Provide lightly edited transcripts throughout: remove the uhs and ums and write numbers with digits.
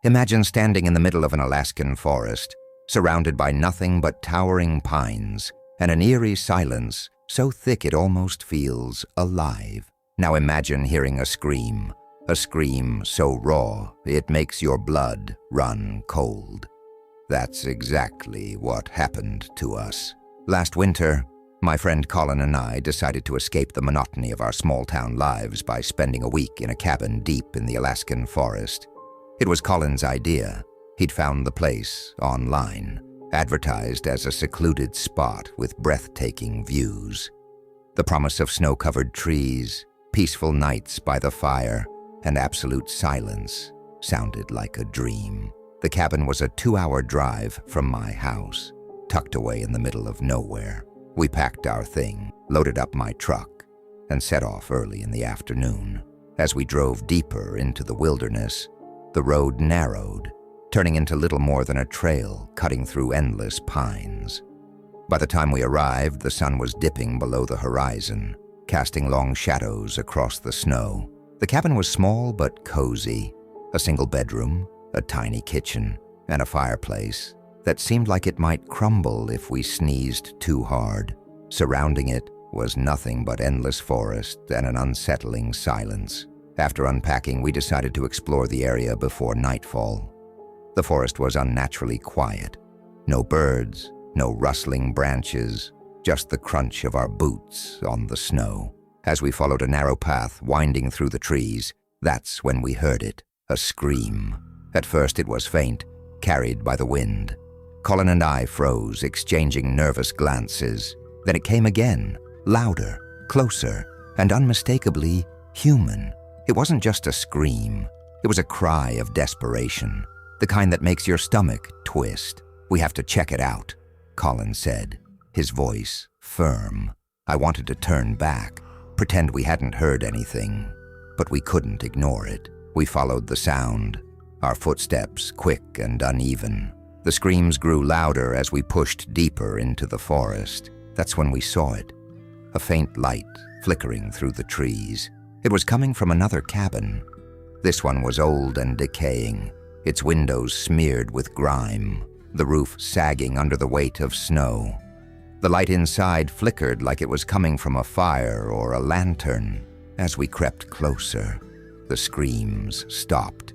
Imagine standing in the middle of an Alaskan forest, surrounded by nothing but towering pines and an eerie silence so thick it almost feels alive. Now imagine hearing a scream so raw it makes your blood run cold. That's exactly what happened to us. Last winter, my friend Colin and I decided to escape the monotony of our small-town lives by spending a week in a cabin deep in the Alaskan forest. It was Colin's idea. He'd found the place online, advertised as a secluded spot with breathtaking views. The promise of snow-covered trees, peaceful nights by the fire, and absolute silence sounded like a dream. The cabin was a 2-hour drive from my house, tucked away in the middle of nowhere. We packed our thing, loaded up my truck, and set off early in the afternoon. As we drove deeper into the wilderness, the road narrowed, turning into little more than a trail cutting through endless pines. By the time we arrived, the sun was dipping below the horizon, casting long shadows across the snow. The cabin was small but cozy, a single bedroom, a tiny kitchen, and a fireplace that seemed like it might crumble if we sneezed too hard. Surrounding it was nothing but endless forest and an unsettling silence. After unpacking, we decided to explore the area before nightfall. The forest was unnaturally quiet. No birds, no rustling branches, just the crunch of our boots on the snow. As we followed a narrow path winding through the trees, that's when we heard it, a scream. At first it was faint, carried by the wind. Colin and I froze, exchanging nervous glances. Then it came again, louder, closer, and unmistakably human. It wasn't just a scream. It was a cry of desperation, the kind that makes your stomach twist. "We have to check it out," Colin said, his voice firm. I wanted to turn back, pretend we hadn't heard anything, but we couldn't ignore it. We followed the sound, our footsteps quick and uneven. The screams grew louder as we pushed deeper into the forest. That's when we saw it, a faint light flickering through the trees. It was coming from another cabin. This one was old and decaying, its windows smeared with grime, the roof sagging under the weight of snow. The light inside flickered like it was coming from a fire or a lantern. As we crept closer, the screams stopped.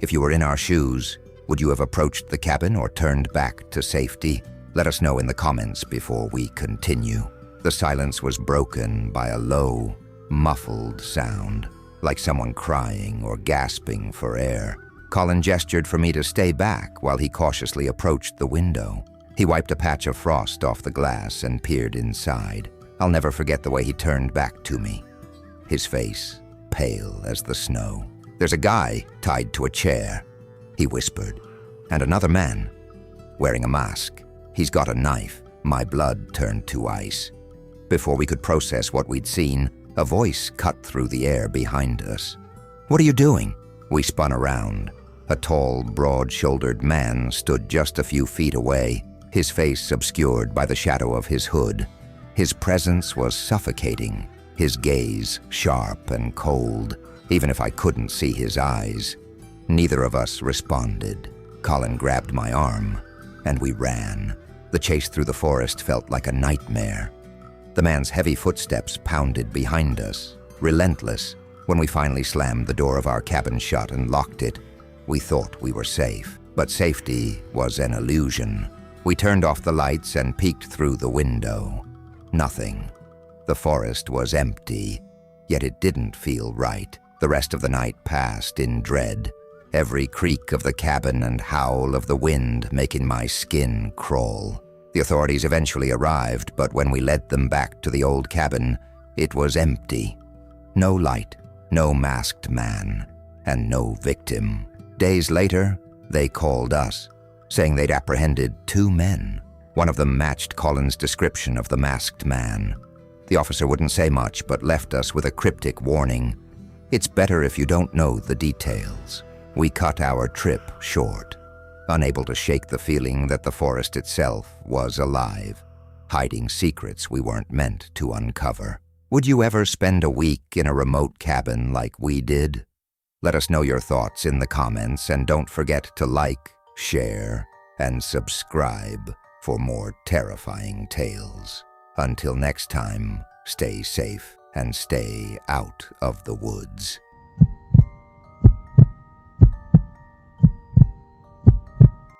If you were in our shoes, would you have approached the cabin or turned back to safety? Let us know in the comments before we continue. The silence was broken by a low, muffled sound, like someone crying or gasping for air. Colin gestured for me to stay back while he cautiously approached the window. He wiped a patch of frost off the glass and peered inside. I'll never forget the way he turned back to me, his face pale as the snow. "There's a guy tied to a chair," he whispered, "and another man, wearing a mask. He's got a knife." My blood turned to ice. Before we could process what we'd seen, a voice cut through the air behind us. "What are you doing?" We spun around. A tall, broad-shouldered man stood just a few feet away, his face obscured by the shadow of his hood. His presence was suffocating, his gaze sharp and cold, even if I couldn't see his eyes. Neither of us responded. Colin grabbed my arm, and we ran. The chase through the forest felt like a nightmare. The man's heavy footsteps pounded behind us, relentless. When we finally slammed the door of our cabin shut and locked it, we thought we were safe. But safety was an illusion. We turned off the lights and peeked through the window. Nothing. The forest was empty, yet it didn't feel right. The rest of the night passed in dread, every creak of the cabin and howl of the wind making my skin crawl. The authorities eventually arrived, but when we led them back to the old cabin, it was empty. No light, no masked man, and no victim. Days later, they called us, saying they'd apprehended 2 men. One of them matched Colin's description of the masked man. The officer wouldn't say much, but left us with a cryptic warning. "It's better if you don't know the details." We cut our trip short, unable to shake the feeling that the forest itself was alive, hiding secrets we weren't meant to uncover. Would you ever spend a week in a remote cabin like we did? Let us know your thoughts in the comments, and don't forget to like, share, and subscribe for more terrifying tales. Until next time, stay safe and stay out of the woods.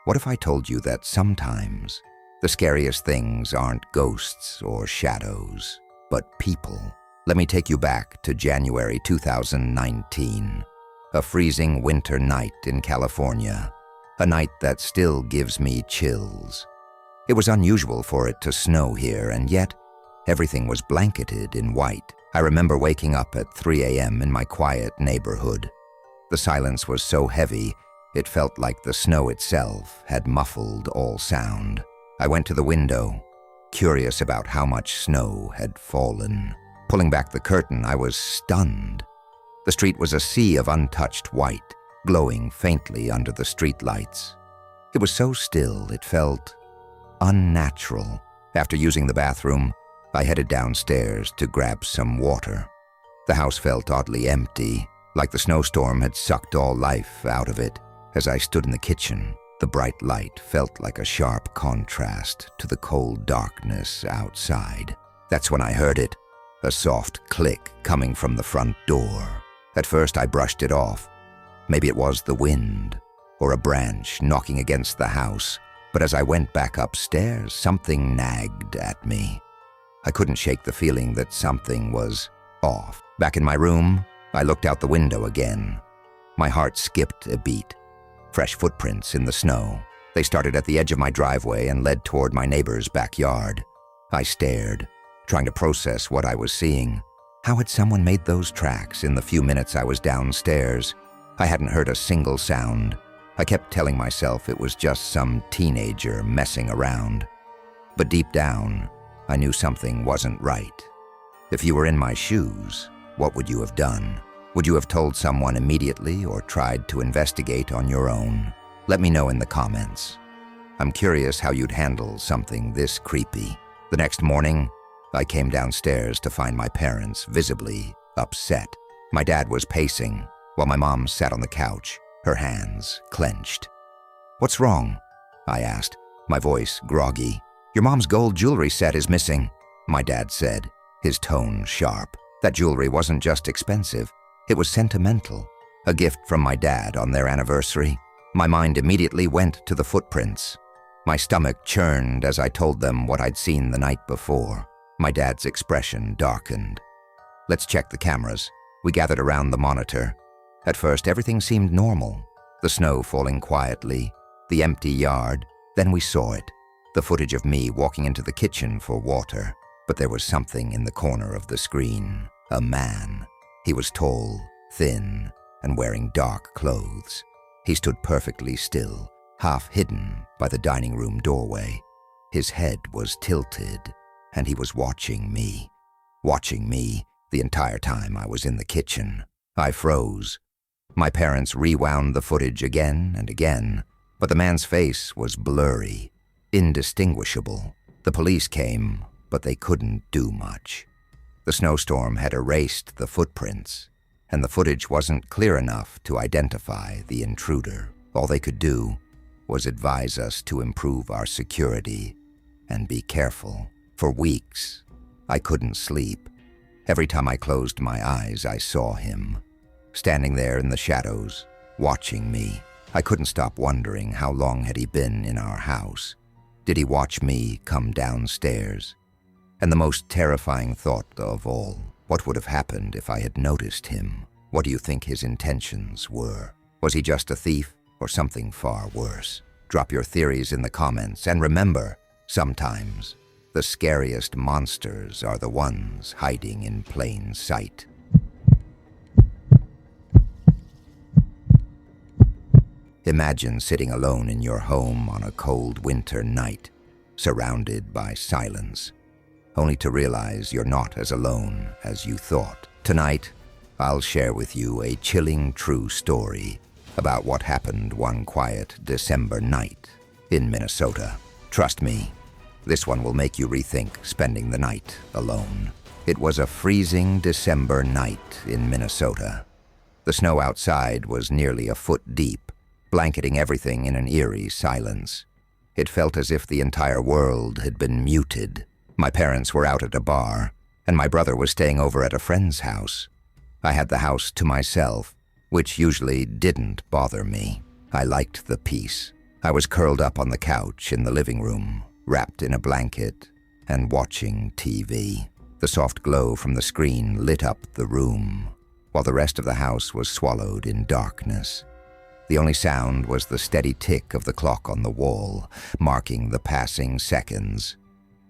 What if I told you that sometimes the scariest things aren't ghosts or shadows, but people? Let me take you back to January 2019, a freezing winter night in California, a night that still gives me chills. It was unusual for it to snow here, and yet everything was blanketed in white. I remember waking up at 3 a.m. in my quiet neighborhood. The silence was so heavy, it felt like the snow itself had muffled all sound. I went to the window, curious about how much snow had fallen. Pulling back the curtain, I was stunned. The street was a sea of untouched white, glowing faintly under the streetlights. It was so still, it felt unnatural. After using the bathroom, I headed downstairs to grab some water. The house felt oddly empty, like the snowstorm had sucked all life out of it. As I stood in the kitchen, the bright light felt like a sharp contrast to the cold darkness outside. That's when I heard it, a soft click coming from the front door. At first I brushed it off. Maybe it was the wind, or a branch knocking against the house. But as I went back upstairs, something nagged at me. I couldn't shake the feeling that something was off. Back in my room, I looked out the window again. My heart skipped a beat. Fresh footprints in the snow. They started at the edge of my driveway and led toward my neighbor's backyard. I stared, trying to process what I was seeing. How had someone made those tracks in the few minutes I was downstairs? I hadn't heard a single sound. I kept telling myself it was just some teenager messing around. But deep down, I knew something wasn't right. If you were in my shoes, what would you have done? Would you have told someone immediately or tried to investigate on your own? Let me know in the comments. I'm curious how you'd handle something this creepy. The next morning, I came downstairs to find my parents visibly upset. My dad was pacing, while my mom sat on the couch, her hands clenched. "What's wrong?" I asked, my voice groggy. "Your mom's gold jewelry set is missing," my dad said, his tone sharp. That jewelry wasn't just expensive. It was sentimental, a gift from my dad on their anniversary. My mind immediately went to the footprints. My stomach churned as I told them what I'd seen the night before. My dad's expression darkened. "Let's check the cameras." We gathered around the monitor. At first, everything seemed normal. The snow falling quietly, the empty yard. Then we saw it, the footage of me walking into the kitchen for water. But there was something in the corner of the screen. A man. He was tall, thin, and wearing dark clothes. He stood perfectly still, half hidden by the dining room doorway. His head was tilted, and he was watching me the entire time I was in the kitchen. I froze. My parents rewound the footage again and again, but the man's face was blurry, indistinguishable. The police came, but they couldn't do much. The snowstorm had erased the footprints, and the footage wasn't clear enough to identify the intruder. All they could do was advise us to improve our security and be careful. For weeks, I couldn't sleep. Every time I closed my eyes, I saw him, standing there in the shadows, watching me. I couldn't stop wondering how long had he been in our house. Did he watch me come downstairs? And the most terrifying thought of all, what would have happened if I had noticed him? What do you think his intentions were? Was he just a thief or something far worse? Drop your theories in the comments, and remember, sometimes the scariest monsters are the ones hiding in plain sight. Imagine sitting alone in your home on a cold winter night, surrounded by silence, only to realize you're not as alone as you thought. Tonight, I'll share with you a chilling true story about what happened one quiet December night in Minnesota. Trust me, this one will make you rethink spending the night alone. It was a freezing December night in Minnesota. The snow outside was nearly a foot deep, blanketing everything in an eerie silence. It felt as if the entire world had been muted. My parents were out at a bar, and my brother was staying over at a friend's house. I had the house to myself, which usually didn't bother me. I liked the peace. I was curled up on the couch in the living room, wrapped in a blanket, and watching TV. The soft glow from the screen lit up the room, while the rest of the house was swallowed in darkness. The only sound was the steady tick of the clock on the wall, marking the passing seconds.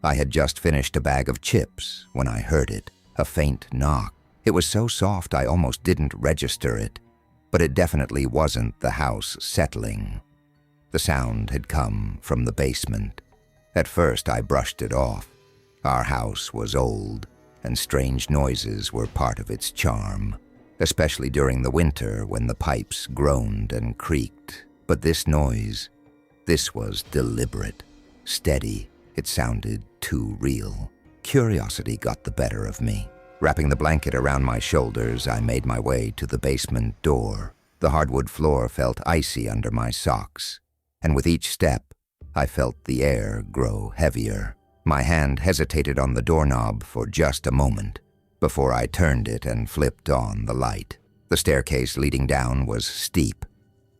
I had just finished a bag of chips when I heard it, a faint knock. It was so soft I almost didn't register it, but it definitely wasn't the house settling. The sound had come from the basement. At first I brushed it off. Our house was old, and strange noises were part of its charm, especially during the winter when the pipes groaned and creaked. But this noise, this was deliberate, steady. It sounded too real. Curiosity got the better of me. Wrapping the blanket around my shoulders, I made my way to the basement door. The hardwood floor felt icy under my socks, and with each step, I felt the air grow heavier. My hand hesitated on the doorknob for just a moment before I turned it and flipped on the light. The staircase leading down was steep,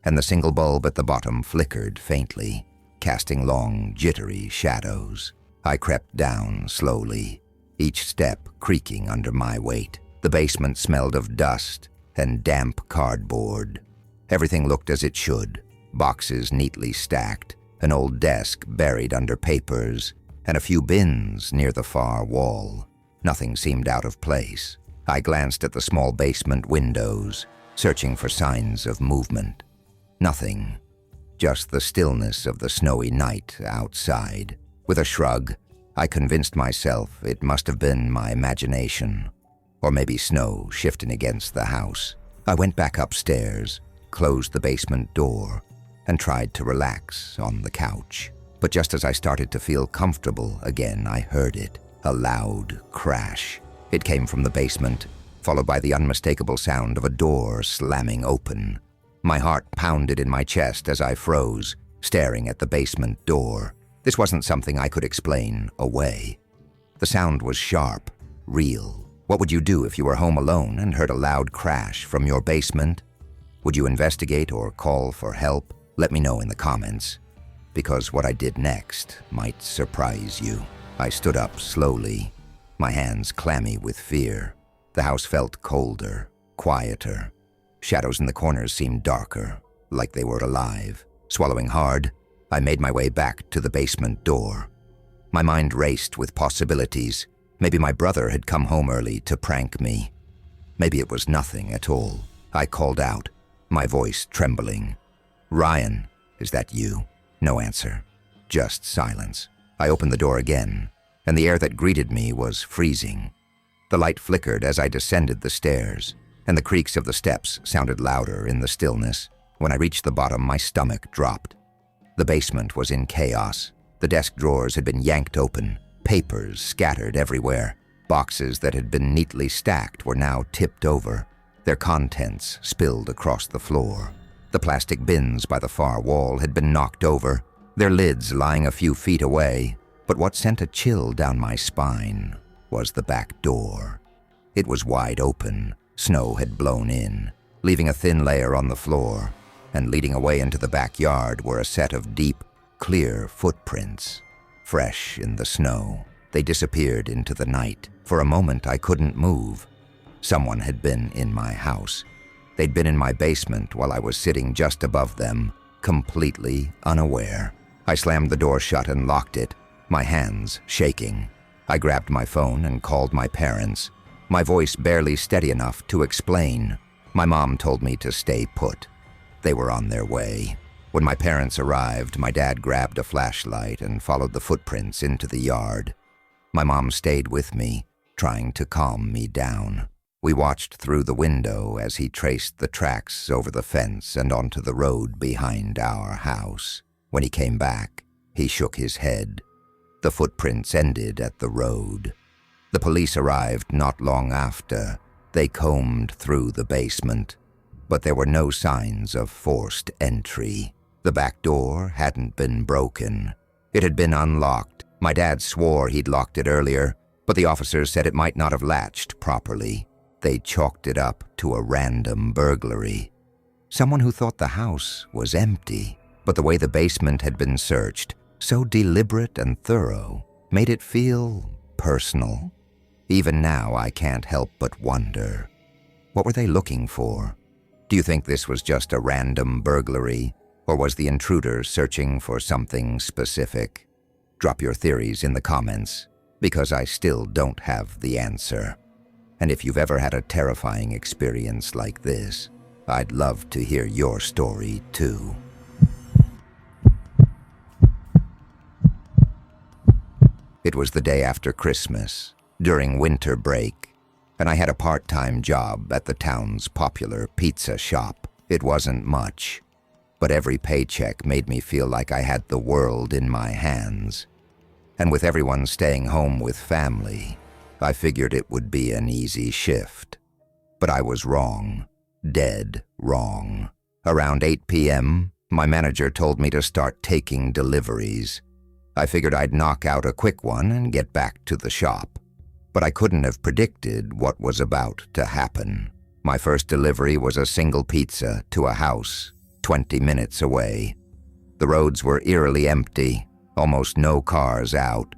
and the single bulb at the bottom flickered faintly, casting long, jittery shadows. I crept down slowly, each step creaking under my weight. The basement smelled of dust and damp cardboard. Everything looked as it should, boxes neatly stacked, an old desk buried under papers, and a few bins near the far wall. Nothing seemed out of place. I glanced at the small basement windows, searching for signs of movement. Nothing. Just the stillness of the snowy night outside. With a shrug, I convinced myself it must have been my imagination, or maybe snow shifting against the house. I went back upstairs, closed the basement door, and tried to relax on the couch. But just as I started to feel comfortable again, I heard it, a loud crash. It came from the basement, followed by the unmistakable sound of a door slamming open. My heart pounded in my chest as I froze, staring at the basement door. This wasn't something I could explain away. The sound was sharp, real. What would you do if you were home alone and heard a loud crash from your basement? Would you investigate or call for help? Let me know in the comments, because what I did next might surprise you. I stood up slowly, my hands clammy with fear. The house felt colder, quieter. Shadows in the corners seemed darker, like they were alive. Swallowing hard, I made my way back to the basement door. My mind raced with possibilities. Maybe my brother had come home early to prank me. Maybe it was nothing at all. I called out, my voice trembling. "Ryan, is that you?" No answer, just silence. I opened the door again, and the air that greeted me was freezing. The light flickered as I descended the stairs, and the creaks of the steps sounded louder in the stillness. When I reached the bottom, my stomach dropped. The basement was in chaos. The desk drawers had been yanked open, papers scattered everywhere. Boxes that had been neatly stacked were now tipped over, their contents spilled across the floor. The plastic bins by the far wall had been knocked over, their lids lying a few feet away. But what sent a chill down my spine was the back door. It was wide open. Snow had blown in, leaving a thin layer on the floor, and leading away into the backyard were a set of deep, clear footprints, fresh in the snow. They disappeared into the night. For a moment, I couldn't move. Someone had been in my house. They'd been in my basement while I was sitting just above them, completely unaware. I slammed the door shut and locked it, my hands shaking. I grabbed my phone and called my parents, my voice barely steady enough to explain. My mom told me to stay put. They were on their way. When my parents arrived, my dad grabbed a flashlight and followed the footprints into the yard. My mom stayed with me, trying to calm me down. We watched through the window as he traced the tracks over the fence and onto the road behind our house. When he came back, he shook his head. The footprints ended at the road. The police arrived not long after. They combed through the basement, but there were no signs of forced entry. The back door hadn't been broken. It had been unlocked. My dad swore he'd locked it earlier, but the officers said it might not have latched properly. They chalked it up to a random burglary. Someone who thought the house was empty, but the way the basement had been searched, so deliberate and thorough, made it feel personal. Even now, I can't help but wonder, what were they looking for? Do you think this was just a random burglary, or was the intruder searching for something specific? Drop your theories in the comments, because I still don't have the answer. And if you've ever had a terrifying experience like this, I'd love to hear your story too. It was the day after Christmas, during winter break, and I had a part-time job at the town's popular pizza shop. It wasn't much, but every paycheck made me feel like I had the world in my hands. And with everyone staying home with family, I figured it would be an easy shift. But I was wrong. Dead wrong. Around 8 p.m., my manager told me to start taking deliveries. I figured I'd knock out a quick one and get back to the shop. But I couldn't have predicted what was about to happen. My first delivery was a single pizza to a house 20 minutes away. The roads were eerily empty, almost no cars out.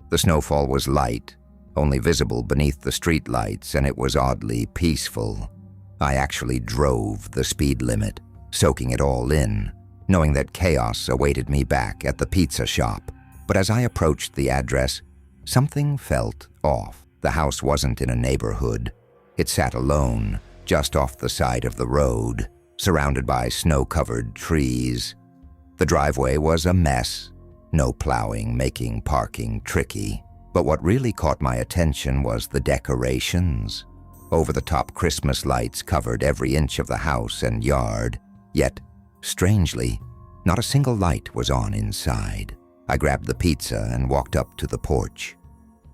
The snowfall was light, only visible beneath the streetlights, and it was oddly peaceful. I actually drove the speed limit, soaking it all in, knowing that chaos awaited me back at the pizza shop. But as I approached the address, something felt off. The house wasn't in a neighborhood. It sat alone, just off the side of the road, surrounded by snow-covered trees. The driveway was a mess, no plowing making parking tricky. But what really caught my attention was the decorations. Over-the-top Christmas lights covered every inch of the house and yard, yet, strangely, not a single light was on inside. I grabbed the pizza and walked up to the porch.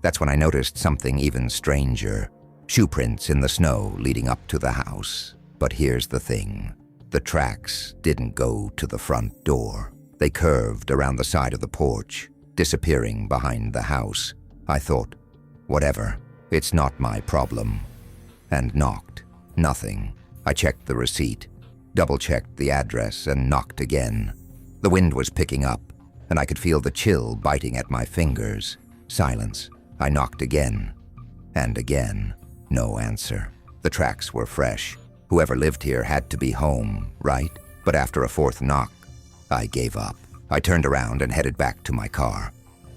That's when I noticed something even stranger, shoe prints in the snow leading up to the house. But here's the thing, the tracks didn't go to the front door. They curved around the side of the porch, disappearing behind the house. I thought, whatever, it's not my problem. And knocked. Nothing. I checked the receipt, double-checked the address, and knocked again. The wind was picking up, and I could feel the chill biting at my fingers. Silence. I knocked again. And again. No answer. The tracks were fresh. Whoever lived here had to be home, right? But after a fourth knock, I gave up. I turned around and headed back to my car.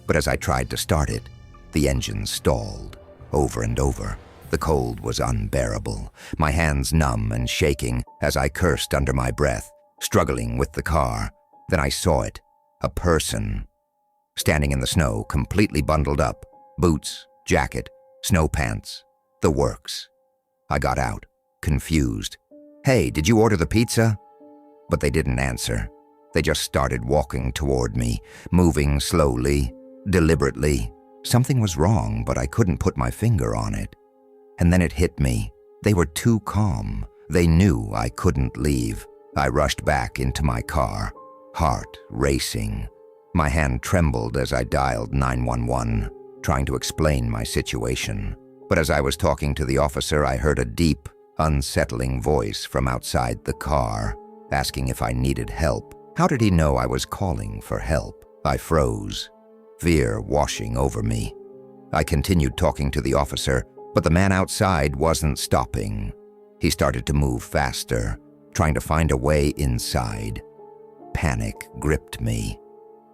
But as I tried to start it, the engine stalled, over and over. The cold was unbearable, my hands numb and shaking as I cursed under my breath, struggling with the car. Then I saw it, a person, standing in the snow, completely bundled up, boots, jacket, snow pants, the works. I got out, confused. "Hey, did you order the pizza?" But they didn't answer. They just started walking toward me, moving slowly, deliberately. Something was wrong, but I couldn't put my finger on it. And then it hit me. They were too calm. They knew I couldn't leave. I rushed back into my car, heart racing. My hand trembled as I dialed 911, trying to explain my situation. But as I was talking to the officer, I heard a deep, unsettling voice from outside the car, asking if I needed help. How did he know I was calling for help? I froze, fear washing over me. I continued talking to the officer, but the man outside wasn't stopping. He started to move faster, trying to find a way inside. Panic gripped me.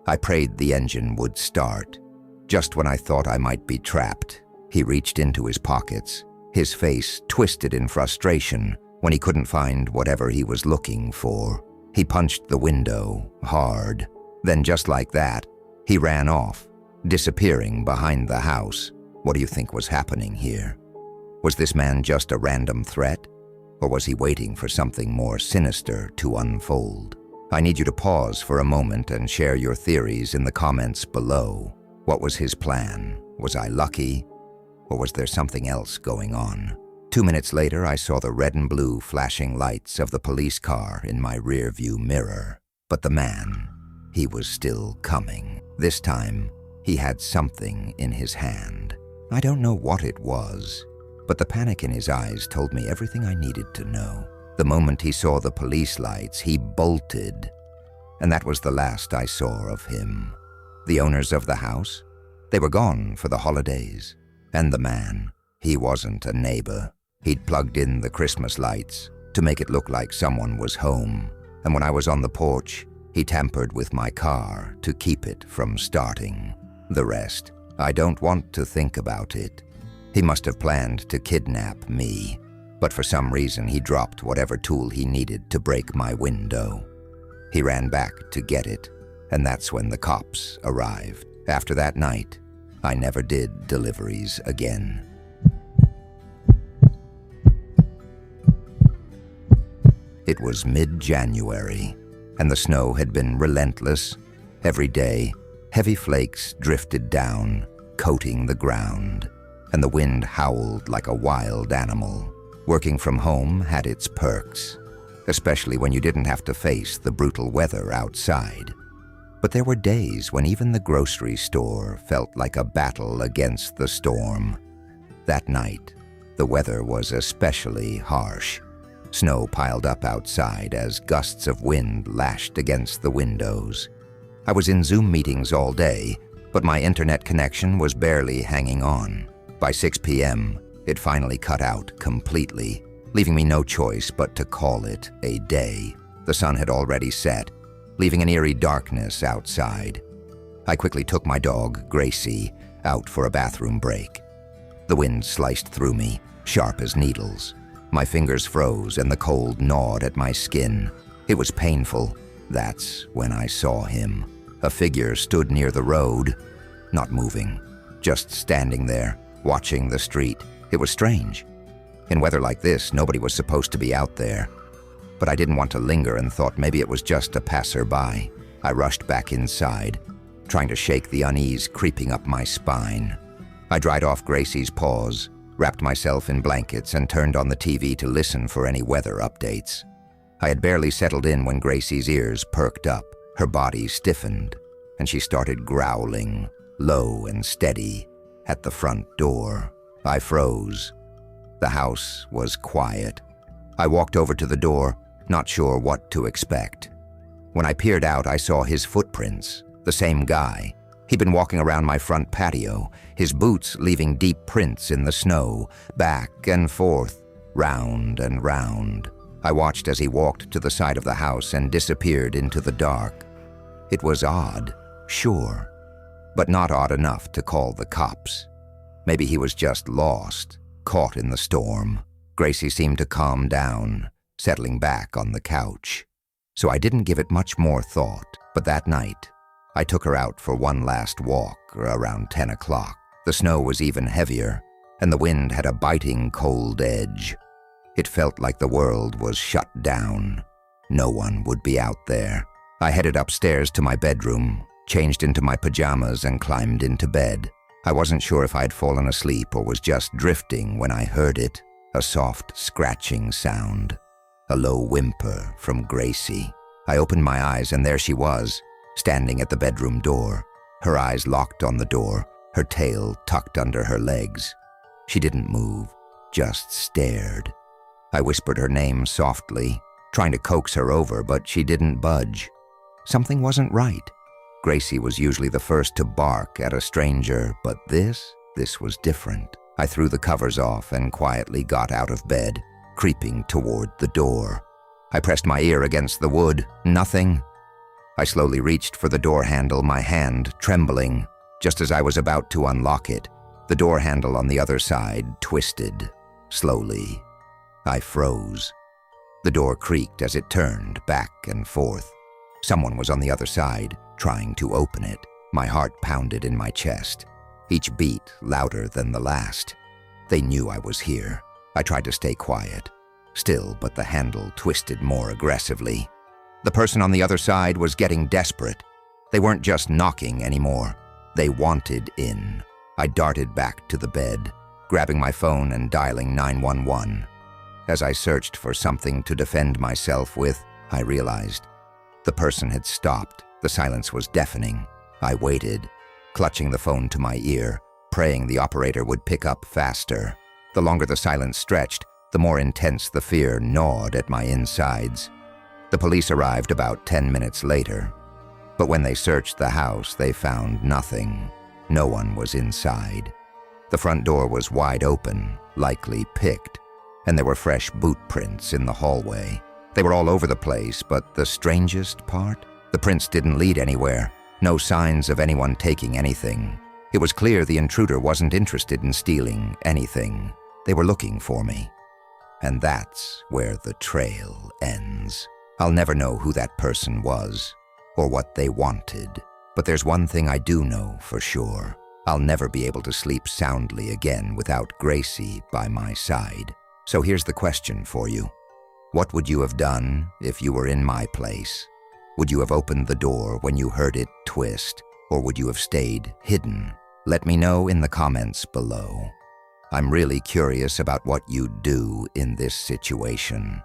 I prayed the engine would start. Just when I thought I might be trapped, he reached into his pockets, his face twisted in frustration when he couldn't find whatever he was looking for. He punched the window hard. Then just like that, he ran off, disappearing behind the house. What do you think was happening here? Was this man just a random threat? Or was he waiting for something more sinister to unfold? I need you to pause for a moment and share your theories in the comments below. What was his plan? Was I lucky? Or was there something else going on? 2 minutes later, I saw the red and blue flashing lights of the police car in my rearview mirror. But the man, he was still coming. This time, he had something in his hand. I don't know what it was, but the panic in his eyes told me everything I needed to know. The moment he saw the police lights, he bolted, and that was the last I saw of him. The owners of the house, they were gone for the holidays. And the man, he wasn't a neighbor. He'd plugged in the Christmas lights to make it look like someone was home. And when I was on the porch, he tampered with my car to keep it from starting. The rest, I don't want to think about it. He must have planned to kidnap me, but for some reason he dropped whatever tool he needed to break my window. He ran back to get it, and that's when the cops arrived. After that night, I never did deliveries again. It was mid-January, and the snow had been relentless. Every day, heavy flakes drifted down, coating the ground, and the wind howled like a wild animal. Working from home had its perks, especially when you didn't have to face the brutal weather outside. But there were days when even the grocery store felt like a battle against the storm. That night, the weather was especially harsh. Snow piled up outside as gusts of wind lashed against the windows. I was in Zoom meetings all day, but my internet connection was barely hanging on. By 6 p.m., it finally cut out completely, leaving me no choice but to call it a day. The sun had already set, leaving an eerie darkness outside. I quickly took my dog, Gracie, out for a bathroom break. The wind sliced through me, sharp as needles. My fingers froze and the cold gnawed at my skin. It was painful. That's when I saw him. A figure stood near the road, not moving, just standing there, watching the street. It was strange. In weather like this, nobody was supposed to be out there. But I didn't want to linger and thought maybe it was just a passerby. I rushed back inside, trying to shake the unease creeping up my spine. I dried off Gracie's paws, wrapped myself in blankets, and turned on the TV to listen for any weather updates. I had barely settled in when Gracie's ears perked up, her body stiffened, and she started growling, low and steady, at the front door. I froze. The house was quiet. I walked over to the door, not sure what to expect. When I peered out, I saw his footprints, the same guy. He'd been walking around my front patio, his boots leaving deep prints in the snow, back and forth, round and round. I watched as he walked to the side of the house and disappeared into the dark. It was odd, sure, but not odd enough to call the cops. Maybe he was just lost, caught in the storm. Gracie seemed to calm down, settling back on the couch. So I didn't give it much more thought, but that night, I took her out for one last walk around 10 o'clock. The snow was even heavier, and the wind had a biting cold edge. It felt like the world was shut down. No one would be out there. I headed upstairs to my bedroom, changed into my pajamas, and climbed into bed. I wasn't sure if I'd fallen asleep or was just drifting when I heard it, a soft scratching sound, a low whimper from Gracie. I opened my eyes and there she was, standing at the bedroom door, her eyes locked on the door, her tail tucked under her legs. She didn't move, just stared. I whispered her name softly, trying to coax her over, but she didn't budge. Something wasn't right. Gracie was usually the first to bark at a stranger, but this was different. I threw the covers off and quietly got out of bed, creeping toward the door. I pressed my ear against the wood. Nothing. I slowly reached for the door handle, my hand trembling. Just as I was about to unlock it, the door handle on the other side twisted, slowly. I froze. The door creaked as it turned back and forth. Someone was on the other side, trying to open it. My heart pounded in my chest, each beat louder than the last. They knew I was here. I tried to stay quiet, still, but the handle twisted more aggressively. The person on the other side was getting desperate. They weren't just knocking anymore. They wanted in. I darted back to the bed, grabbing my phone and dialing 911. As I searched for something to defend myself with, I realized the person had stopped. The silence was deafening. I waited, clutching the phone to my ear, praying the operator would pick up faster. The longer the silence stretched, the more intense the fear gnawed at my insides. The police arrived about 10 minutes later, but when they searched the house, they found nothing. No one was inside. The front door was wide open, likely picked, and there were fresh boot prints in the hallway. They were all over the place, but the strangest part? The prints didn't lead anywhere. No signs of anyone taking anything. It was clear the intruder wasn't interested in stealing anything. They were looking for me. And that's where the trail ends. I'll never know who that person was or what they wanted. But there's one thing I do know for sure. I'll never be able to sleep soundly again without Gracie by my side. So here's the question for you. What would you have done if you were in my place? Would you have opened the door when you heard it twist, or would you have stayed hidden? Let me know in the comments below. I'm really curious about what you'd do in this situation.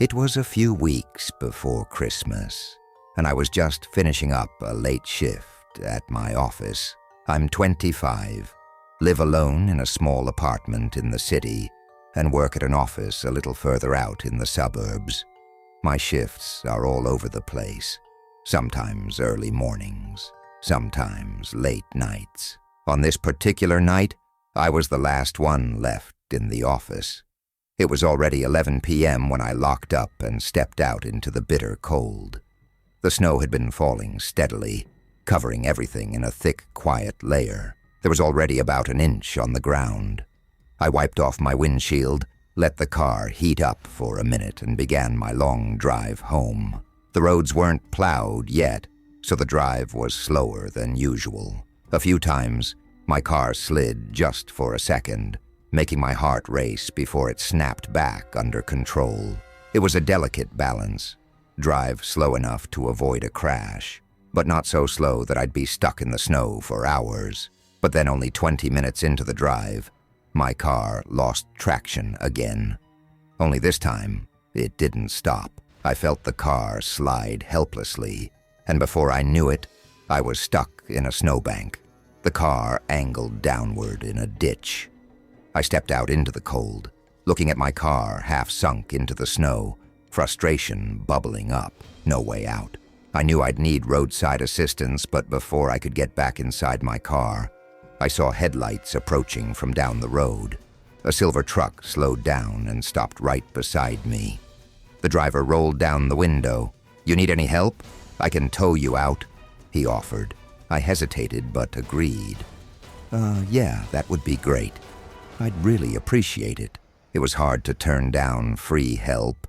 It was a few weeks before Christmas, and I was just finishing up a late shift at my office. I'm 25, live alone in a small apartment in the city, and work at an office a little further out in the suburbs. My shifts are all over the place, sometimes early mornings, sometimes late nights. On this particular night, I was the last one left in the office. It was already 11 p.m. when I locked up and stepped out into the bitter cold. The snow had been falling steadily, covering everything in a thick, quiet layer. There was already about an inch on the ground. I wiped off my windshield, let the car heat up for a minute, and began my long drive home. The roads weren't plowed yet, so the drive was slower than usual. A few times, my car slid just for a second, making my heart race before it snapped back under control. It was a delicate balance. Drive slow enough to avoid a crash, but not so slow that I'd be stuck in the snow for hours. But then only 20 minutes into the drive, my car lost traction again. Only this time, it didn't stop. I felt the car slide helplessly, and before I knew it, I was stuck in a snowbank. The car angled downward in a ditch. I stepped out into the cold, looking at my car half sunk into the snow, frustration bubbling up, no way out. I knew I'd need roadside assistance, but before I could get back inside my car, I saw headlights approaching from down the road. A silver truck slowed down and stopped right beside me. The driver rolled down the window. "You need any help? I can tow you out," he offered. I hesitated but agreed. Yeah, that would be great. I'd really appreciate it. It was hard to turn down free help,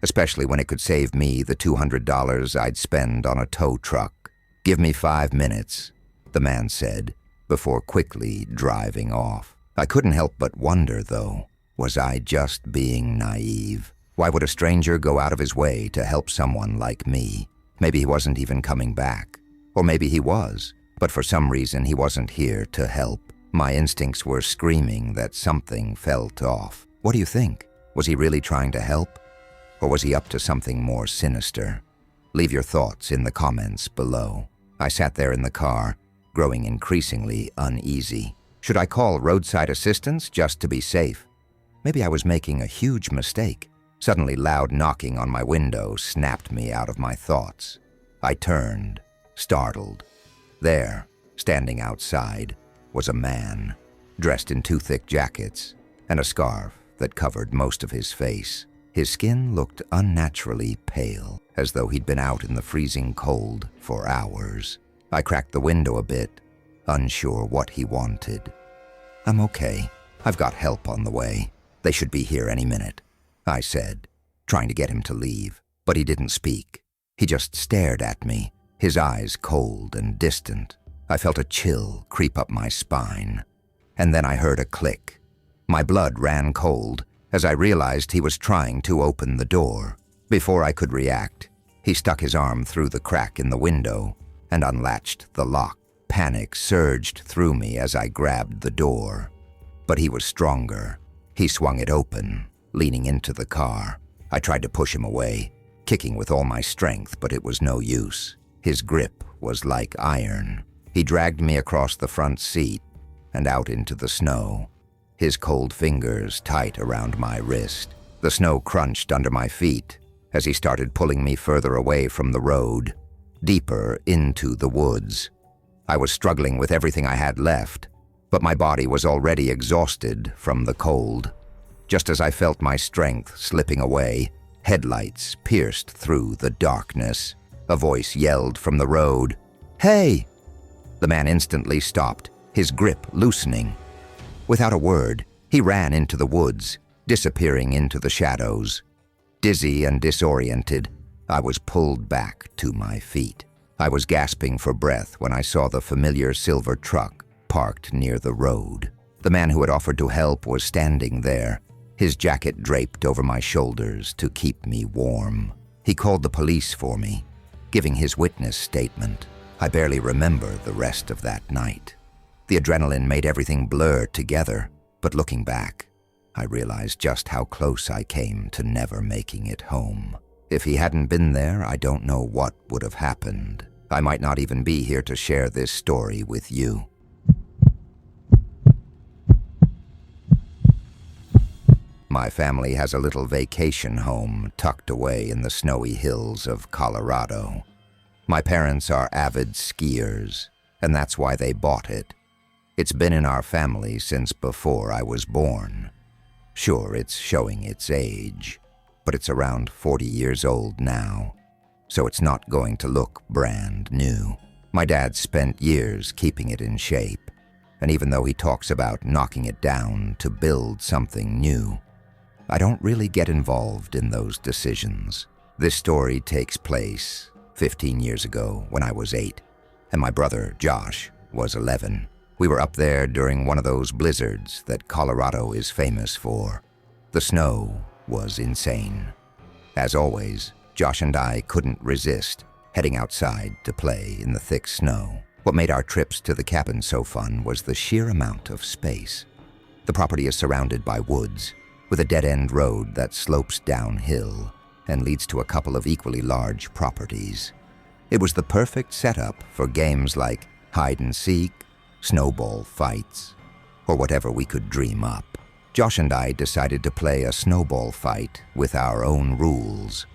especially when it could save me the $200 I'd spend on a tow truck. "Give me 5 minutes," the man said, before quickly driving off. I couldn't help but wonder, though, was I just being naive? Why would a stranger go out of his way to help someone like me? Maybe he wasn't even coming back. Or maybe he was, but for some reason he wasn't here to help. My instincts were screaming that something felt off. What do you think? Was he really trying to help? Or was he up to something more sinister? Leave your thoughts in the comments below. I sat there in the car, growing increasingly uneasy. Should I call roadside assistance just to be safe? Maybe I was making a huge mistake. Suddenly, loud knocking on my window snapped me out of my thoughts. I turned, startled. There, standing outside, was a man, dressed in 2 thick jackets and a scarf that covered most of his face. His skin looked unnaturally pale, as though he'd been out in the freezing cold for hours. I cracked the window a bit, unsure what he wanted. "I'm okay. I've got help on the way. They should be here any minute," I said, trying to get him to leave. But he didn't speak. He just stared at me, his eyes cold and distant. I felt a chill creep up my spine. And then I heard a click. My blood ran cold as I realized he was trying to open the door. Before I could react, he stuck his arm through the crack in the window, and unlatched the lock. Panic surged through me as I grabbed the door. But he was stronger. He swung it open, leaning into the car. I tried to push him away, kicking with all my strength, but it was no use. His grip was like iron. He dragged me across the front seat and out into the snow, his cold fingers tight around my wrist. The snow crunched under my feet as he started pulling me further away from the road, deeper into the woods. I was struggling with everything I had left, but my body was already exhausted from the cold. Just as I felt my strength slipping away, headlights pierced through the darkness. A voice yelled from the road, "Hey!" The man instantly stopped, his grip loosening. Without a word, he ran into the woods, disappearing into the shadows. Dizzy and disoriented, I was pulled back to my feet. I was gasping for breath when I saw the familiar silver truck parked near the road. The man who had offered to help was standing there, his jacket draped over my shoulders to keep me warm. He called the police for me, giving his witness statement. I barely remember the rest of that night. The adrenaline made everything blur together, but looking back, I realized just how close I came to never making it home. If he hadn't been there, I don't know what would have happened. I might not even be here to share this story with you. My family has a little vacation home tucked away in the snowy hills of Colorado. My parents are avid skiers, and that's why they bought it. It's been in our family since before I was born. Sure, it's showing its age, but it's around 40 years old now, so it's not going to look brand new. My dad spent years keeping it in shape, and even though he talks about knocking it down to build something new, I don't really get involved in those decisions. This story takes place 15 years ago when I was 8, and my brother, Josh, was 11. We were up there during one of those blizzards that Colorado is famous for. The snow was insane. As always, Josh and I couldn't resist heading outside to play in the thick snow. What made our trips to the cabin so fun was the sheer amount of space. The property is surrounded by woods, with a dead-end road that slopes downhill and leads to a couple of equally large properties. It was the perfect setup for games like hide-and-seek, snowball fights, or whatever we could dream up. Josh and I decided to play a snowball fight with our own rules.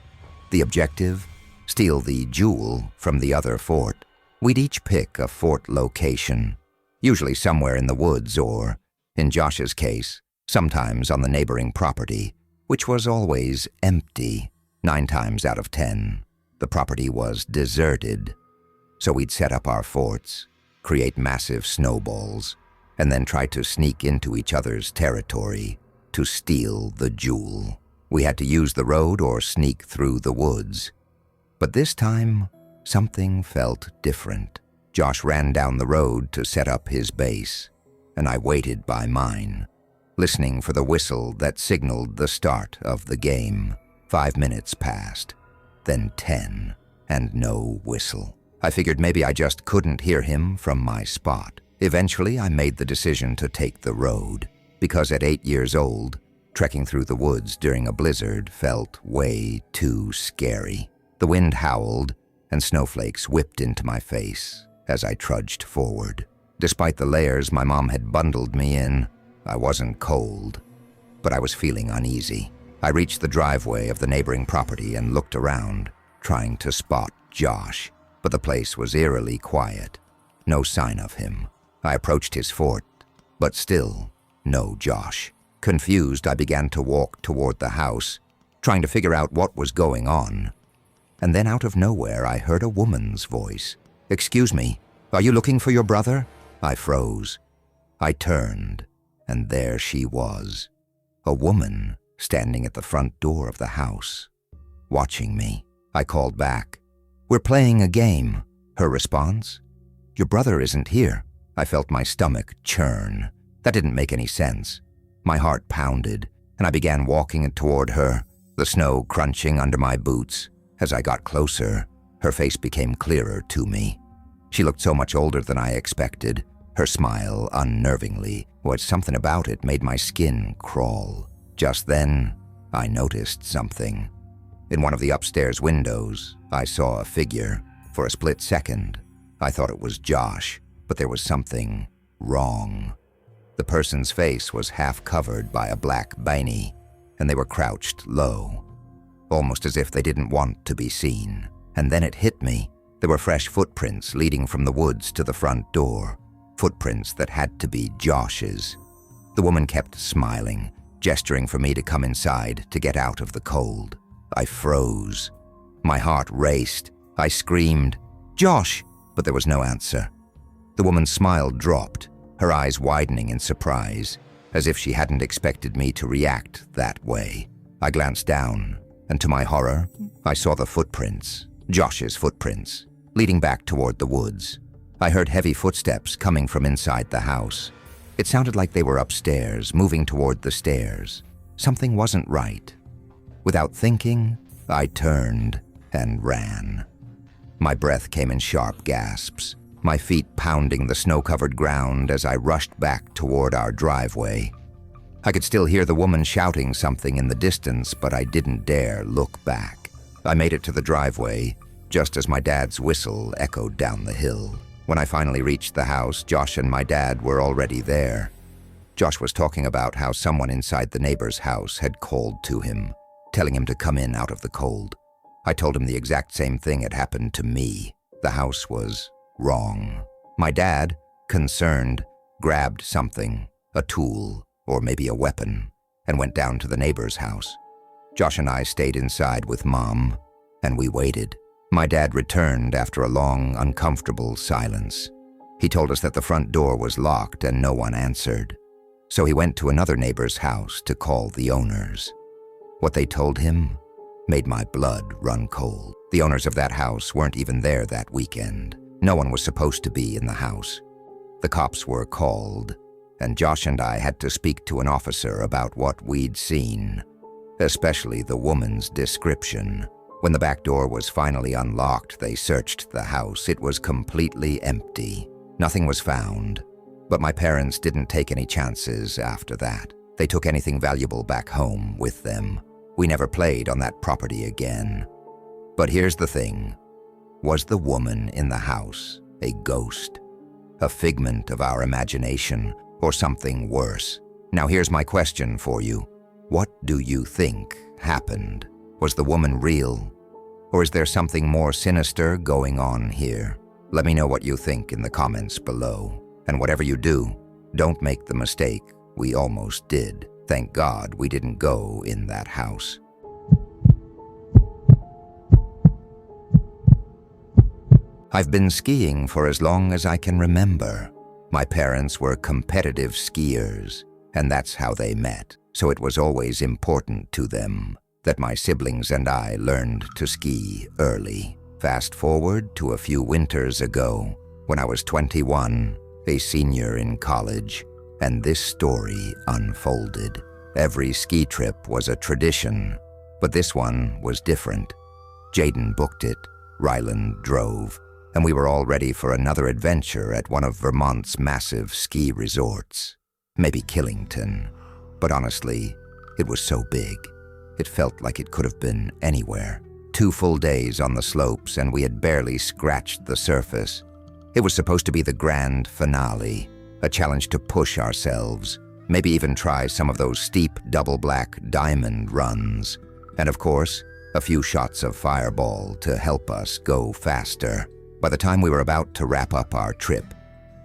The objective? Steal the jewel from the other fort. We'd each pick a fort location, usually somewhere in the woods or, in Josh's case, sometimes on the neighboring property, which was always empty. 9 times out of 10, the property was deserted. So we'd set up our forts, create massive snowballs, and then try to sneak into each other's territory to steal the jewel. We had to use the road or sneak through the woods. But this time, something felt different. Josh ran down the road to set up his base, and I waited by mine, listening for the whistle that signaled the start of the game. 5 minutes passed, then 10, and no whistle. I figured maybe I just couldn't hear him from my spot. Eventually, I made the decision to take the road, because at 8 years old, trekking through the woods during a blizzard felt way too scary. The wind howled, and snowflakes whipped into my face as I trudged forward. Despite the layers my mom had bundled me in, I wasn't cold, but I was feeling uneasy. I reached the driveway of the neighboring property and looked around, trying to spot Josh, but the place was eerily quiet. No sign of him. I approached his fort, but still no Josh. Confused, I began to walk toward the house, trying to figure out what was going on. And then out of nowhere, I heard a woman's voice. "Excuse me, are you looking for your brother?" I froze. I turned, and there she was, a woman standing at the front door of the house, watching me. I called back. "We're playing a game." Her response? "Your brother isn't here." I felt my stomach churn. That didn't make any sense. My heart pounded, and I began walking toward her, the snow crunching under my boots. As I got closer, her face became clearer to me. She looked so much older than I expected. Her smile, unnervingly, something about it made my skin crawl. Just then, I noticed something. In one of the upstairs windows, I saw a figure. For a split second, I thought it was Josh, but there was something wrong. The person's face was half covered by a black beanie, and they were crouched low, almost as if they didn't want to be seen. And then it hit me. There were fresh footprints leading from the woods to the front door, footprints that had to be Josh's. The woman kept smiling, gesturing for me to come inside to get out of the cold. I froze. My heart raced. I screamed, "Josh!" but there was no answer. The woman's smile dropped, her eyes widening in surprise, as if she hadn't expected me to react that way. I glanced down, and to my horror, I saw the footprints, Josh's footprints, leading back toward the woods. I heard heavy footsteps coming from inside the house. It sounded like they were upstairs, moving toward the stairs. Something wasn't right. Without thinking, I turned and ran. My breath came in sharp gasps, my feet pounding the snow-covered ground as I rushed back toward our driveway. I could still hear the woman shouting something in the distance, but I didn't dare look back. I made it to the driveway, just as my dad's whistle echoed down the hill. When I finally reached the house, Josh and my dad were already there. Josh was talking about how someone inside the neighbor's house had called to him, telling him to come in out of the cold. I told him the exact same thing had happened to me. The house was wrong. My dad, concerned, grabbed something, a tool, or maybe a weapon, and went down to the neighbor's house. Josh and I stayed inside with Mom, and we waited. My dad returned after a long, uncomfortable silence. He told us that the front door was locked and no one answered. So he went to another neighbor's house to call the owners. What they told him made my blood run cold. The owners of that house weren't even there that weekend. No one was supposed to be in the house. The cops were called, and Josh and I had to speak to an officer about what we'd seen, especially the woman's description. When the back door was finally unlocked, they searched the house. It was completely empty. Nothing was found, but my parents didn't take any chances after that. They took anything valuable back home with them. We never played on that property again. But here's the thing. Was the woman in the house a ghost? A figment of our imagination, or something worse? Now here's my question for you. What do you think happened? Was the woman real? Or is there something more sinister going on here? Let me know what you think in the comments below. And whatever you do, don't make the mistake we almost did. Thank God we didn't go in that house. I've been skiing for as long as I can remember. My parents were competitive skiers, and that's how they met. So it was always important to them that my siblings and I learned to ski early. Fast forward to a few winters ago, when I was 21, a senior in college, and this story unfolded. Every ski trip was a tradition, but this one was different. Jaden booked it, Ryland drove, and we were all ready for another adventure at one of Vermont's massive ski resorts. Maybe Killington, but honestly, it was so big. It felt like it could have been anywhere. 2 full days on the slopes, and we had barely scratched the surface. It was supposed to be the grand finale, a challenge to push ourselves, maybe even try some of those steep double black diamond runs, and of course, a few shots of Fireball to help us go faster. By the time we were about to wrap up our trip,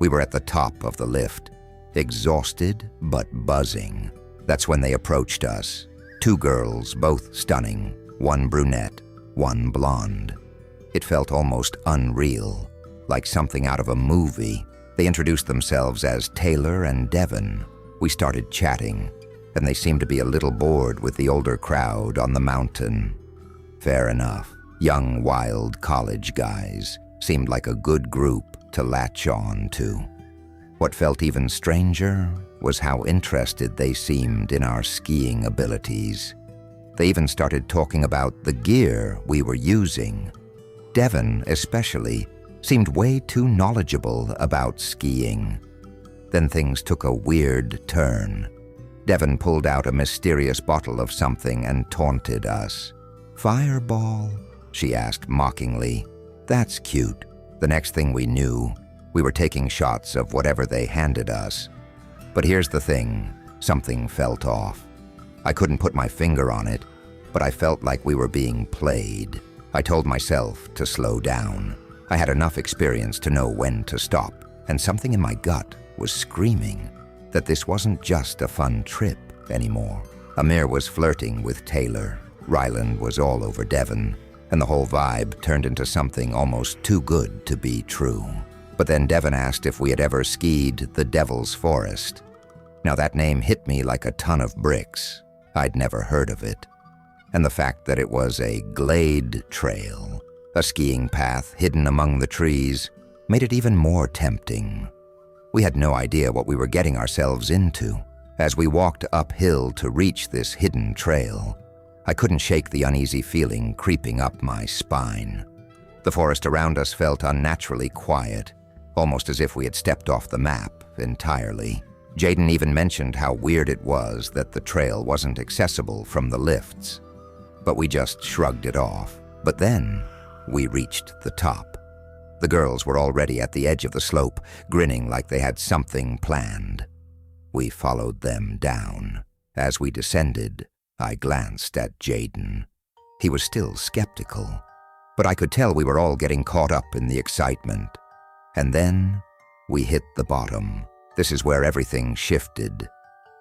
we were at the top of the lift, exhausted but buzzing. That's when they approached us. 2 girls, both stunning, 1 brunette, 1 blonde. It felt almost unreal, like something out of a movie. They introduced themselves as Taylor and Devon. We started chatting, and they seemed to be a little bored with the older crowd on the mountain. Fair enough. Young, wild college guys seemed like a good group to latch on to. What felt even stranger was how interested they seemed in our skiing abilities. They even started talking about the gear we were using. Devon, especially, seemed way too knowledgeable about skiing. Then things took a weird turn. Devon pulled out a mysterious bottle of something and taunted us. "Fireball?" she asked mockingly. "That's cute." The next thing we knew, we were taking shots of whatever they handed us. But here's the thing, something felt off. I couldn't put my finger on it, but I felt like we were being played. I told myself to slow down. I had enough experience to know when to stop, and something in my gut was screaming that this wasn't just a fun trip anymore. Amir was flirting with Taylor, Ryland was all over Devon, and the whole vibe turned into something almost too good to be true. But then Devon asked if we had ever skied the Devil's Forest. Now that name hit me like a ton of bricks. I'd never heard of it. And the fact that it was a glade trail, a skiing path hidden among the trees, made it even more tempting. We had no idea what we were getting ourselves into. As we walked uphill to reach this hidden trail, I couldn't shake the uneasy feeling creeping up my spine. The forest around us felt unnaturally quiet, almost as if we had stepped off the map entirely. Jaden even mentioned how weird it was that the trail wasn't accessible from the lifts. But we just shrugged it off. But then, we reached the top. The girls were already at the edge of the slope, grinning like they had something planned. We followed them down. As we descended, I glanced at Jaden. He was still skeptical, but I could tell we were all getting caught up in the excitement. And then, we hit the bottom. This is where everything shifted.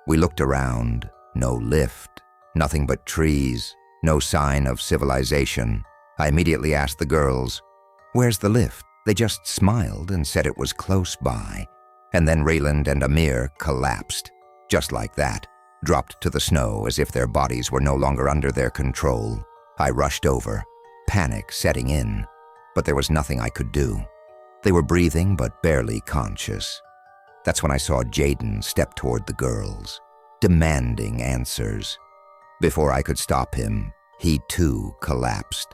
We looked around, no lift, nothing but trees, no sign of civilization. I immediately asked the girls, "Where's the lift?" They just smiled and said it was close by. And then Rayland and Amir collapsed, just like that, dropped to the snow as if their bodies were no longer under their control. I rushed over, panic setting in, but there was nothing I could do. They were breathing but barely conscious. That's when I saw Jaden step toward the girls, demanding answers. Before I could stop him, he too collapsed.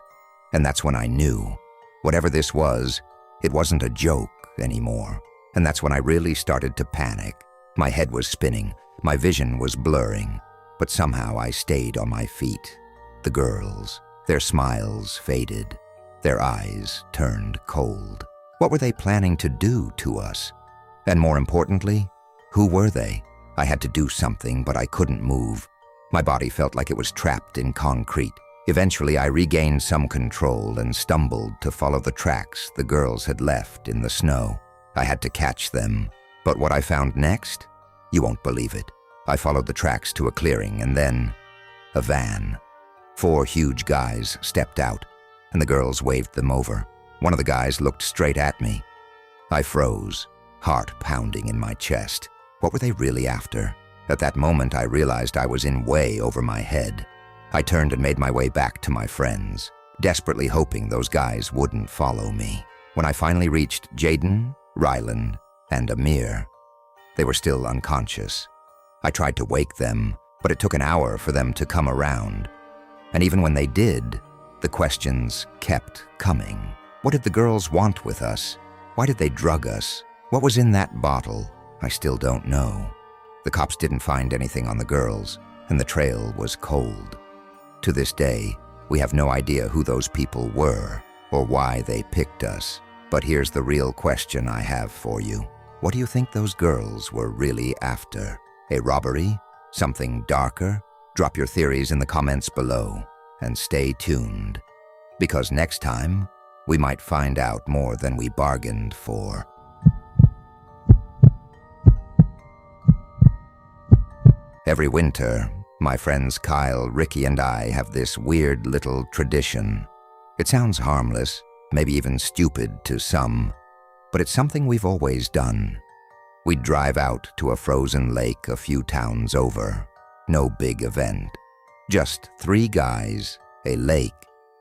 And that's when I knew, whatever this was, it wasn't a joke anymore. And that's when I really started to panic. My head was spinning, my vision was blurring, but somehow I stayed on my feet. The girls, their smiles faded, their eyes turned cold. What were they planning to do to us? And more importantly, who were they? I had to do something, but I couldn't move. My body felt like it was trapped in concrete. Eventually, I regained some control and stumbled to follow the tracks the girls had left in the snow. I had to catch them. But what I found next? You won't believe it. I followed the tracks to a clearing and then a van. 4 huge guys stepped out, and the girls waved them over. One of the guys looked straight at me. I froze, heart pounding in my chest. What were they really after? At that moment, I realized I was in way over my head. I turned and made my way back to my friends, desperately hoping those guys wouldn't follow me. When I finally reached Jaden, Ryland, and Amir, they were still unconscious. I tried to wake them, but it took an hour for them to come around. And even when they did, the questions kept coming. What did the girls want with us? Why did they drug us? What was in that bottle? I still don't know. The cops didn't find anything on the girls, and the trail was cold. To this day, we have no idea who those people were or why they picked us. But here's the real question I have for you. What do you think those girls were really after? A robbery? Something darker? Drop your theories in the comments below and stay tuned, because next time, we might find out more than we bargained for. Every winter, my friends Kyle, Ricky, and I have this weird little tradition. It sounds harmless, maybe even stupid to some, but it's something we've always done. We'd drive out to a frozen lake a few towns over. No big event. Just 3 guys, a lake,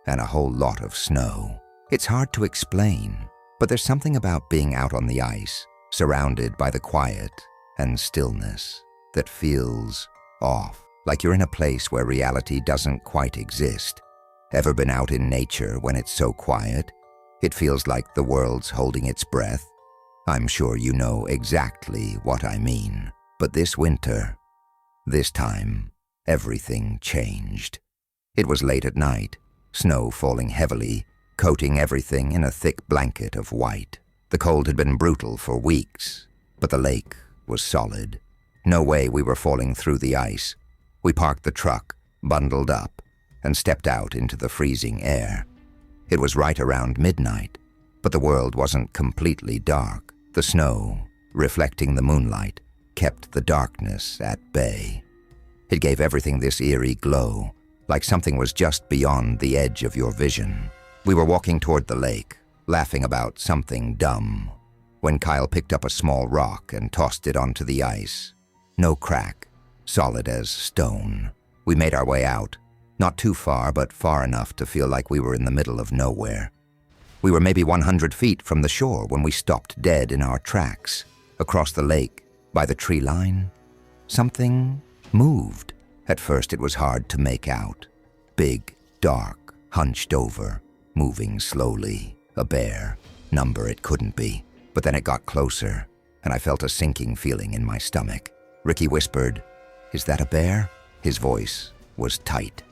and a whole lot of snow. It's hard to explain, but there's something about being out on the ice, surrounded by the quiet and stillness, that feels off, like you're in a place where reality doesn't quite exist. Ever been out in nature when it's so quiet? It feels like the world's holding its breath. I'm sure you know exactly what I mean. But this winter, this time, everything changed. It was late at night, snow falling heavily, coating everything in a thick blanket of white. The cold had been brutal for weeks, but the lake was solid. No way we were falling through the ice. We parked the truck, bundled up, and stepped out into the freezing air. It was right around midnight, but the world wasn't completely dark. The snow, reflecting the moonlight, kept the darkness at bay. It gave everything this eerie glow, like something was just beyond the edge of your vision. We were walking toward the lake, laughing about something dumb, when Kyle picked up a small rock and tossed it onto the ice. No crack, solid as stone. We made our way out, not too far, but far enough to feel like we were in the middle of nowhere. We were maybe 100 feet from the shore when we stopped dead in our tracks. Across the lake, by the tree line, something moved. At first it was hard to make out. Big, dark, hunched over, moving slowly. A bear. Number it couldn't be. But then it got closer, and I felt a sinking feeling in my stomach. Ricky whispered, "Is that a bear?" His voice was tight,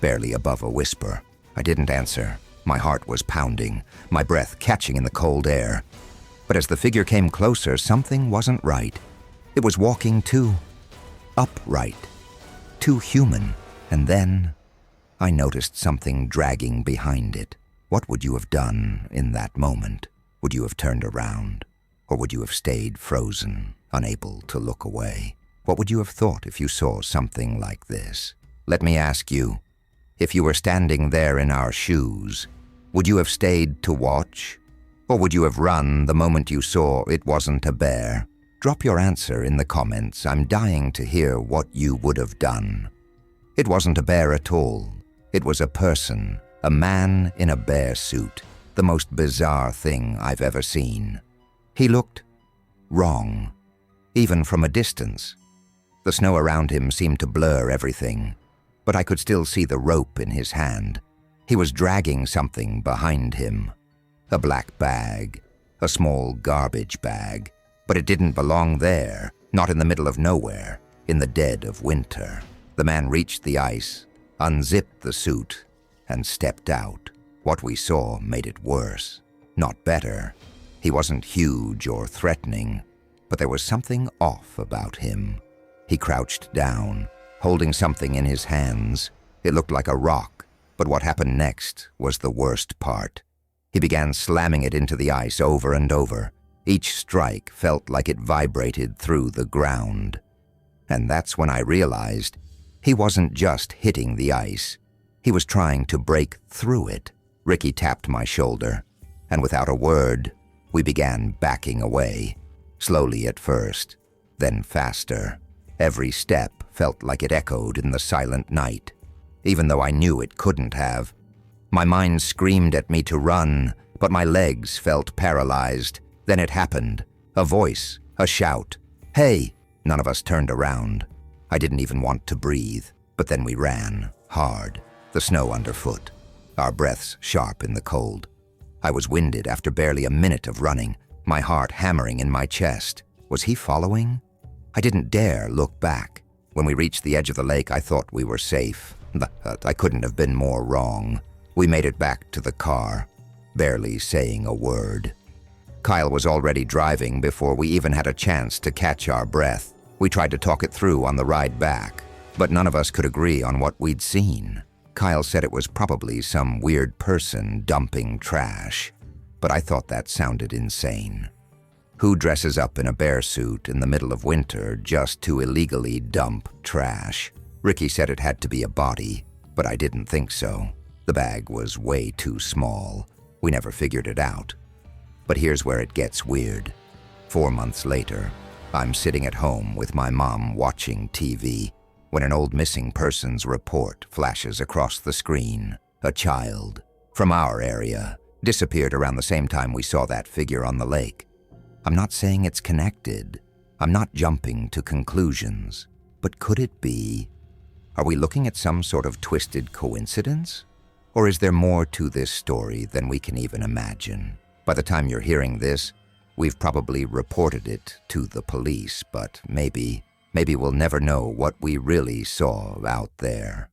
barely above a whisper. I didn't answer. My heart was pounding, my breath catching in the cold air. But as the figure came closer, something wasn't right. It was walking too upright, too human. And then I noticed something dragging behind it. What would you have done in that moment? Would you have turned around? Or would you have stayed frozen, unable to look away? What would you have thought if you saw something like this? Let me ask you, if you were standing there in our shoes, would you have stayed to watch? Or would you have run the moment you saw it wasn't a bear? Drop your answer in the comments. I'm dying to hear what you would have done. It wasn't a bear at all. It was a person, a man in a bear suit, the most bizarre thing I've ever seen. He looked wrong, even from a distance. The snow around him seemed to blur everything, but I could still see the rope in his hand. He was dragging something behind him. A black bag, a small garbage bag, but it didn't belong there, not in the middle of nowhere, in the dead of winter. The man reached the ice, unzipped the suit, and stepped out. What we saw made it worse, not better. He wasn't huge or threatening, but there was something off about him. He crouched down, holding something in his hands. It looked like a rock, but what happened next was the worst part. He began slamming it into the ice over and over. Each strike felt like it vibrated through the ground. And that's when I realized he wasn't just hitting the ice. He was trying to break through it. Ricky tapped my shoulder, and without a word, we began backing away. Slowly at first, then faster. Every step felt like it echoed in the silent night, even though I knew it couldn't have. My mind screamed at me to run, but my legs felt paralyzed. Then it happened. A voice, a shout. "Hey!" None of us turned around. I didn't even want to breathe, but then we ran, hard, the snow underfoot, our breaths sharp in the cold. I was winded after barely a minute of running, my heart hammering in my chest. Was he following? I didn't dare look back. When we reached the edge of the lake, I thought we were safe. I couldn't have been more wrong. We made it back to the car, barely saying a word. Kyle was already driving before we even had a chance to catch our breath. We tried to talk it through on the ride back, but none of us could agree on what we'd seen. Kyle said it was probably some weird person dumping trash, but I thought that sounded insane. Who dresses up in a bear suit in the middle of winter just to illegally dump trash? Ricky said it had to be a body, but I didn't think so. The bag was way too small. We never figured it out. But here's where it gets weird. 4 months later, I'm sitting at home with my mom watching TV when an old missing persons report flashes across the screen. A child from our area disappeared around the same time we saw that figure on the lake. I'm not saying it's connected. I'm not jumping to conclusions. But could it be? Are we looking at some sort of twisted coincidence? Or is there more to this story than we can even imagine? By the time you're hearing this, we've probably reported it to the police, but maybe we'll never know what we really saw out there.